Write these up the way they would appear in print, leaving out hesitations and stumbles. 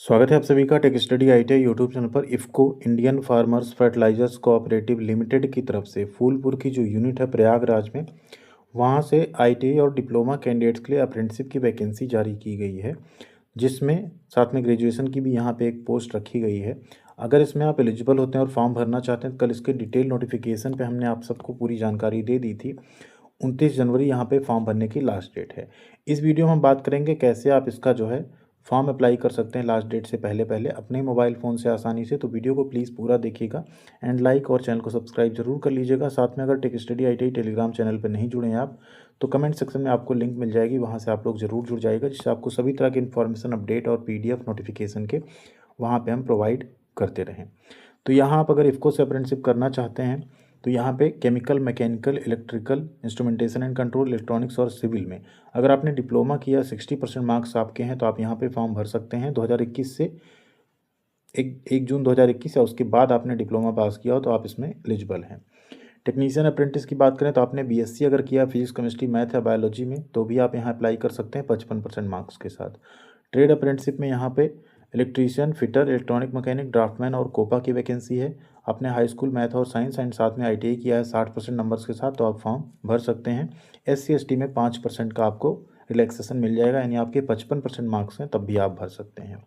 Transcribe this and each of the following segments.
स्वागत है आप सभी का tech study ITI YouTube channel पर। IFFCO Indian farmers fertilisers cooperative limited की तरफ से फूलपुर की जो यूनिट है प्रयागराज में, वहाँ से आईटीआई और डिप्लोमा कैंडिडेट्स के लिए अप्रेंटिसशिप की वैकेंसी जारी की गई है, जिसमें साथ में ग्रेजुएशन की भी यहाँ पे एक पोस्ट रखी गई है। अगर इसमें आप एलिजिबल होते हैं और फॉर्म भरना चाहते हैं तो कल इसके डिटेल नोटिफिकेशन पे हमने आप सबको पूरी जानकारी दे दी थी। 29 जनवरी यहाँ पे फॉर्म भरने की लास्ट डेट है। इस वीडियो में हम बात करेंगे कैसे आप इसका जो है फॉर्म अप्लाई कर सकते हैं लास्ट डेट से पहले पहले अपने मोबाइल फ़ोन से आसानी से। तो वीडियो को प्लीज़ पूरा देखिएगा एंड लाइक और चैनल को सब्सक्राइब जरूर कर लीजिएगा। साथ में अगर take study ITI Telegram channel पर नहीं जुड़े हैं आप तो कमेंट सेक्शन में आपको लिंक मिल जाएगी, वहाँ से आप लोग ज़रूर जुड़ जाएगा, जिससे आपको सभी तरह की इन्फॉर्मेशन अपडेट और पीडीएफ नोटिफिकेशन के वहाँ पे हम प्रोवाइड करते रहें। तो यहाँ आप अगर इफ़को से अप्रेंटिसशिप करना चाहते हैं तो यहाँ पे chemical, mechanical, electrical, instrumentation and control, electronics और सिविल में अगर आपने डिप्लोमा किया 60% मार्क्स आपके हैं तो आप यहाँ पे फॉर्म भर सकते हैं। 2021 से 1 जून 2021 या उसके बाद आपने डिप्लोमा पास किया हो तो आप इसमें एलिजिबल हैं। टेक्नीशियन अप्रेंटिस की बात करें तो आपने बीएससी अगर किया फिजिक्स, केमिस्ट्री, मैथ या बायोलॉजी में तो भी आप यहाँ अप्लाई कर सकते हैं 55% मार्क्स के साथ। ट्रेड अप्रेंटिसशिप में यहाँ पे electrician, fitter, electronic mechanic, draftsman और कोपा की वैकेंसी है। आपने हाई स्कूल मैथ और साइंस एंड साथ में आईटीआई किया है 60% नंबर्स के साथ तो आप फॉर्म भर सकते हैं। एससी एसटी में 5% का आपको रिलैक्सेशन मिल जाएगा, यानी आपके 55% मार्क्स हैं तब भी आप भर सकते हैं।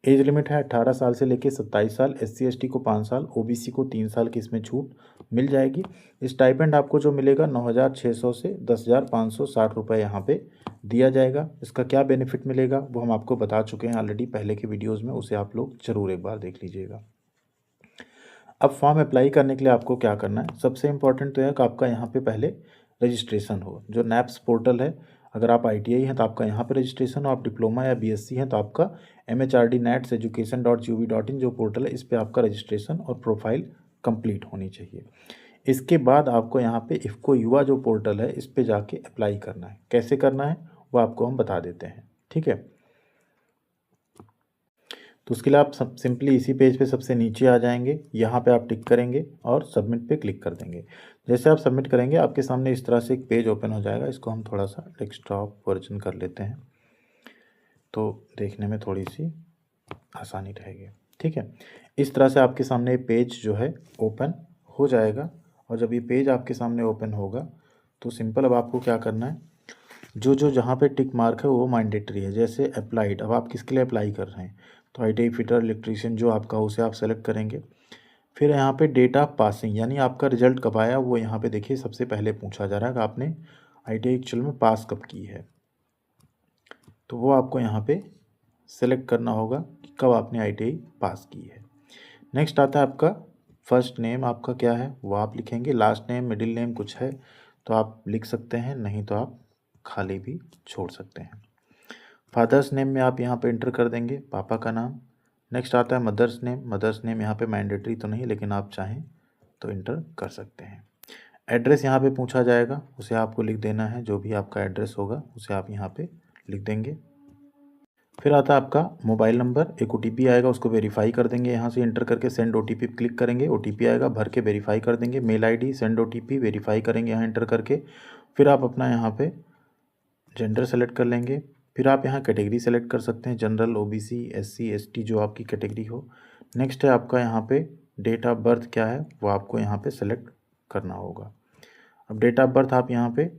एज लिमिट है 18 साल से लेकर 27 साल, एससी एसटी को 5 साल, ओबीसी को 3 साल की इसमें छूट मिल जाएगी। स्टाइपेंड आपको जो मिलेगा 9,600 से 10,560 रुपये यहाँ पे दिया जाएगा। इसका क्या बेनिफिट मिलेगा वो हम आपको बता चुके हैं ऑलरेडी पहले के वीडियोज़ में, उसे आप लोग ज़रूर एक बार देख लीजिएगा। अब फॉर्म अप्लाई करने के लिए आपको क्या करना है, सबसे इम्पॉर्टेंट तो है कि आपका यहाँ पे पहले रजिस्ट्रेशन हो। जो नैप्स पोर्टल है, अगर आप आईटीआई हैं तो आपका यहाँ पे रजिस्ट्रेशन हो, आप डिप्लोमा या बीएससी हैं तो आपका MHRD-NETS-education.gov.in जो पोर्टल है इस पर आपका रजिस्ट्रेशन और प्रोफाइल कंप्लीट होनी चाहिए। इसके बाद आपको यहाँ पे इफ़को युवा जो पोर्टल है इस पर जाके अप्लाई करना है। कैसे करना है वो आपको हम बता देते हैं, ठीक है। तो उसके लिए आप सिंपली इसी पेज पे सबसे नीचे आ जाएंगे, यहाँ पे आप टिक करेंगे और सबमिट पे क्लिक कर देंगे। जैसे आप सबमिट करेंगे आपके सामने इस तरह से एक पेज ओपन हो जाएगा। इसको हम थोड़ा सा डेस्कटॉप वर्जन कर लेते हैं तो देखने में थोड़ी सी आसानी रहेगी, ठीक है। इस तरह से आपके सामने पेज जो है ओपन हो जाएगा। और जब ये पेज आपके सामने ओपन होगा तो सिंपल अब आपको क्या करना है, जो जो जहाँ पे टिक मार्क है वो मैंडेटरी है। जैसे अप्लाइड, अब आप किसके लिए अप्लाई कर रहे हैं तो आईटीआई फिटर, इलेक्ट्रीशियन जो आपका उसे आप सेलेक्ट करेंगे। फिर यहाँ पे डेट ऑफ पासिंग यानी आपका रिजल्ट कब आया वो यहाँ पे देखिए सबसे पहले पूछा जा रहा है कि आपने आईटीआई एक्चुअल में पास कब की है, तो वो आपको यहाँ पे सेलेक्ट करना होगा कि कब आपने आईटीआई पास की है। नेक्स्ट आता है आपका फर्स्ट नेम, आपका क्या है वो आप लिखेंगे। लास्ट नेम, मिडिल नेम कुछ है तो आप लिख सकते हैं, नहीं तो आप खाली भी छोड़ सकते हैं। फादर्स नेम में आप यहाँ पे इंटर कर देंगे पापा का नाम। नेक्स्ट आता है मदर्स नेम। मदर्स नेम यहाँ पे मैंडेटरी तो नहीं, लेकिन आप चाहें तो इंटर कर सकते हैं। एड्रेस यहाँ पे पूछा जाएगा, उसे आपको लिख देना है। जो भी आपका एड्रेस होगा उसे आप यहाँ पे लिख देंगे। फिर आता है आपका मोबाइल नंबर, एक ओटीपी आएगा उसको वेरीफाई कर देंगे। यहाँ से इंटर करके सेंड ओटीपी पे क्लिक करेंगे, ओटीपी आएगा भर के वेरीफाई कर देंगे। Mail ID, send OTP, verify करेंगे यहाँ इंटर करके। फिर आप अपना यहाँ पे जेंडर सेलेक्ट कर लेंगे। फिर आप यहाँ कैटेगरी सेलेक्ट कर सकते हैं, जनरल, ओबीसी, एससी, एसटी जो आपकी कैटेगरी हो। नेक्स्ट है आपका यहाँ पे डेट ऑफ बर्थ क्या है वो आपको यहाँ पे सेलेक्ट करना होगा। अब डेट ऑफ बर्थ आप यहाँ पे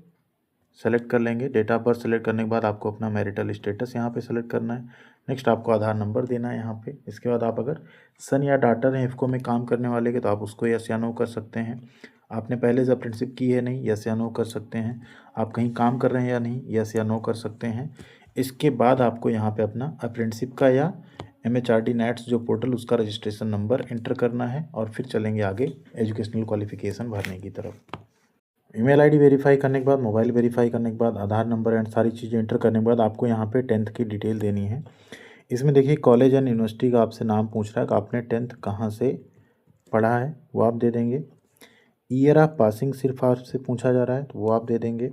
सेलेक्ट कर लेंगे। डेट ऑफ बर्थ सेलेक्ट करने के बाद आपको अपना मैरिटल स्टेटस यहाँ पे सेलेक्ट करना है। नेक्स्ट आपको आधार नंबर देना है यहाँ पे। इसके बाद आप अगर सन या डॉटर हैं इफ़को में काम करने वाले के तो आप उसको यस या नो कर सकते हैं। आपने पहले से अप्रेंटिसशिप की है नहीं, यस या नो कर सकते हैं। आप कहीं काम कर रहे हैं या नहीं, यस या नो कर सकते हैं। इसके बाद आपको यहाँ पे अपना अप्रेंटिसशिप का या MHRD-NETS जो पोर्टल उसका रजिस्ट्रेशन नंबर इंटर करना है और फिर चलेंगे आगे एजुकेशनल क्वालिफिकेशन भरने की तरफ। ईमेल आईडी वेरीफाई करने के बाद, मोबाइल वेरीफाई करने के बाद, आधार नंबर एंड सारी चीज़ें इंटर करने के बाद आपको यहाँ पे 10th की डिटेल देनी है। इसमें देखिए कॉलेज एंड यूनिवर्सिटी का आपसे नाम पूछ रहा है कि आपने 10th कहाँ से पढ़ा है वो आप दे देंगे। ईयर ऑफ पासिंग सिर्फ आपसे पूछा जा रहा है तो वो आप दे देंगे।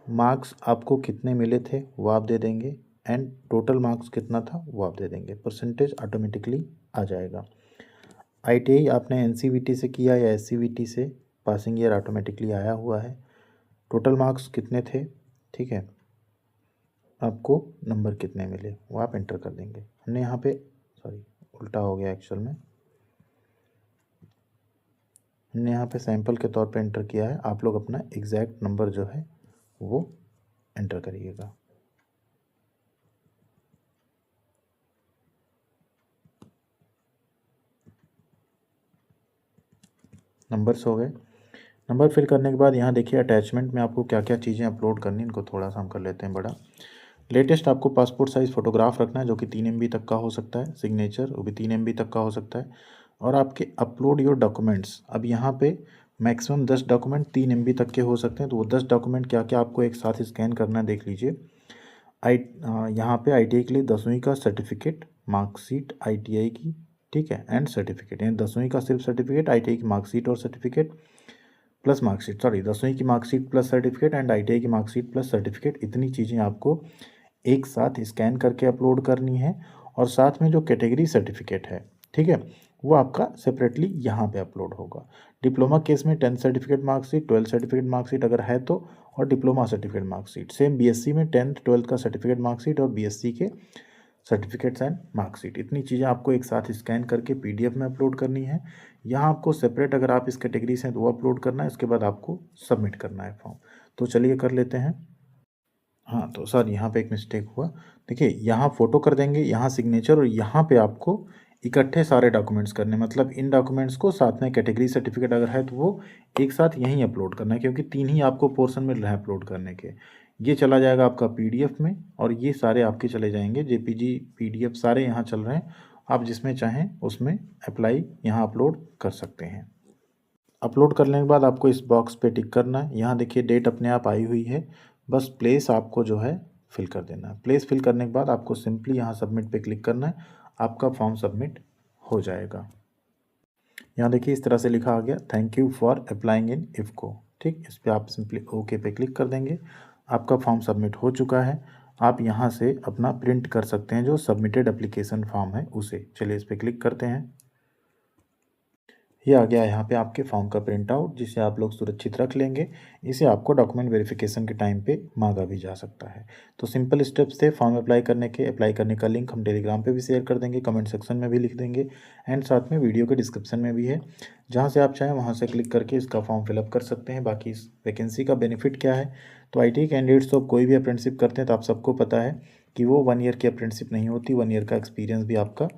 मार्क्स आपको कितने मिले थे वो आप दे देंगे एंड टोटल मार्क्स कितना था वो आप दे देंगे। परसेंटेज ऑटोमेटिकली आ जाएगा। आईटीआई आपने एनसीवीटी से किया या एससीवीटी से, पासिंग ईयर ऑटोमेटिकली आया हुआ है। टोटल मार्क्स कितने थे, ठीक है। आपको नंबर कितने मिले वो आप एंटर कर देंगे। हमने यहाँ पे उल्टा हो गया एक्चुअल में, हमने यहाँ पे सैंपल के तौर पे एंटर किया है। आप लोग अपना एग्जैक्ट नंबर जो है वो एंटर करिएगा। नंबर्स हो गए। नंबर फिल करने के बाद यहाँ देखिए अटैचमेंट में आपको क्या क्या चीज़ें अपलोड करनी, इनको थोड़ा सा हम कर लेते हैं बड़ा। लेटेस्ट आपको पासपोर्ट साइज़ फ़ोटोग्राफ रखना है जो कि 3 MB तक का हो सकता है। सिग्नेचर वो भी 3 MB तक का हो सकता है। और आपके अपलोड योर डॉक्यूमेंट्स, अब यहाँ पे मैक्सिमम 10 डॉक्यूमेंट 3 MB तक के हो सकते हैं। तो वो 10 डॉक्यूमेंट क्या क्या आपको एक साथ स्कैन करना है देख लीजिए। यहाँ पे ITI के लिए 10वीं का सर्टिफिकेट, मार्कशीट ITI की, ठीक है, एंड सर्टिफिकेट, यानी 10वीं का सिर्फ सर्टिफिकेट, ITI की मार्कशीट और सर्टिफिकेट प्लस मार्कशीट, 10वीं की marksheet plus certificate and ITI की मार्कशीट प्लस सर्टिफिकेट, इतनी चीज़ें आपको एक साथ स्कैन करके अपलोड करनी है। और साथ में जो कैटेगरी सर्टिफिकेट है, ठीक है, वो आपका सेपरेटली यहाँ पे अपलोड होगा। डिप्लोमा केस में 10th certificate marksheet, 12th certificate marksheet अगर है तो, और diploma certificate marksheet. Same BSc में 10th 12th का सर्टिफिकेट मार्कशीट और BSc के सर्टिफिकेट्स एंड मार्कशीट, इतनी चीज़ें आपको एक साथ स्कैन करके PDF में अपलोड करनी है। यहाँ आपको सेपरेट अगर आप इस कैटेगरी से हैं तो वो अपलोड करना है, इसके बाद आपको सबमिट करना है फॉर्म। तो चलिए कर लेते हैं। हाँ तो सर यहाँ पे एक मिस्टेक हुआ, देखिए यहाँ फ़ोटो कर देंगे, यहाँ सिग्नेचर, और यहाँ पे आपको इकट्ठे सारे डॉक्यूमेंट्स करने, मतलब इन डॉक्यूमेंट्स को साथ में कैटेगरी सर्टिफिकेट अगर है तो वो एक साथ यहीं अपलोड करना है, क्योंकि 3 ही आपको पोर्शन मिल रहा है अपलोड करने के। ये चला जाएगा आपका PDF में, और ये सारे आपके चले जाएंगे JPG PDF, सारे यहाँ चल रहे हैं। आप जिसमें चाहें उसमें अप्लाई यहाँ अपलोड कर सकते हैं। अपलोड करने के बाद आपको इस बॉक्स पे टिक करना है। यहाँ देखिए डेट अपने आप आई हुई है, बस प्लेस आपको जो है फिल कर देना है। प्लेस फिल करने के बाद आपको सिंपली यहाँ सबमिट पे क्लिक करना है, आपका फॉर्म सबमिट हो जाएगा। यहाँ देखिए इस तरह से लिखा आ गया, thank you for applying in IFFCO, ठीक, इस पर आप सिंपली ओके पे क्लिक कर देंगे। आपका फॉर्म सबमिट हो चुका है। आप यहाँ से अपना प्रिंट कर सकते हैं जो सबमिटेड एप्लीकेशन फॉर्म है उसे। चलिए इस पर क्लिक करते हैं। ये आ गया यहाँ पे आपके फॉर्म का प्रिंट आउट, जिसे आप लोग सुरक्षित रख लेंगे। इसे आपको डॉक्यूमेंट वेरिफिकेशन के टाइम पे मांगा भी जा सकता है। तो simple steps the form apply करने के। अप्लाई करने का लिंक हम टेलीग्राम पे भी शेयर कर देंगे, कमेंट सेक्शन में भी लिख देंगे, एंड साथ में वीडियो के डिस्क्रिप्शन में भी है, जहाँ से आप चाहें वहाँ से क्लिक करके इसका फॉर्म फिलअप कर सकते हैं। बाकी इस वैकेंसी का बेनिफिट क्या है, तो ITI कैंडिडेट्स तो कोई भी अप्रेंटिसशिप करते हैं तो आप सबको पता है कि वो 1 ईयर की अप्रेंटिसशिप नहीं होती, 1 ईयर का एक्सपीरियंस भी आपका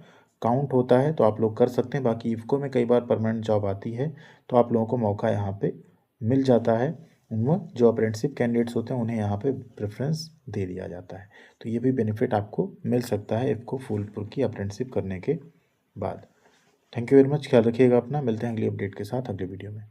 काउंट होता है। तो आप लोग कर सकते हैं। बाकी इफ़को में कई बार परमानेंट जॉब आती है तो आप लोगों को मौका यहाँ पे मिल जाता है। उनमें जो अप्रेंटिसशिप कैंडिडेट्स होते हैं उन्हें यहाँ पे प्रेफरेंस दे दिया जाता है। तो ये भी बेनिफिट आपको मिल सकता है इफ़को फूलपुर की अप्रेंटिसशिप करने के बाद। थैंक यू वेरी मच, ख्याल रखिएगा अपना। मिलते हैं अगली अपडेट के साथ अगले वीडियो में।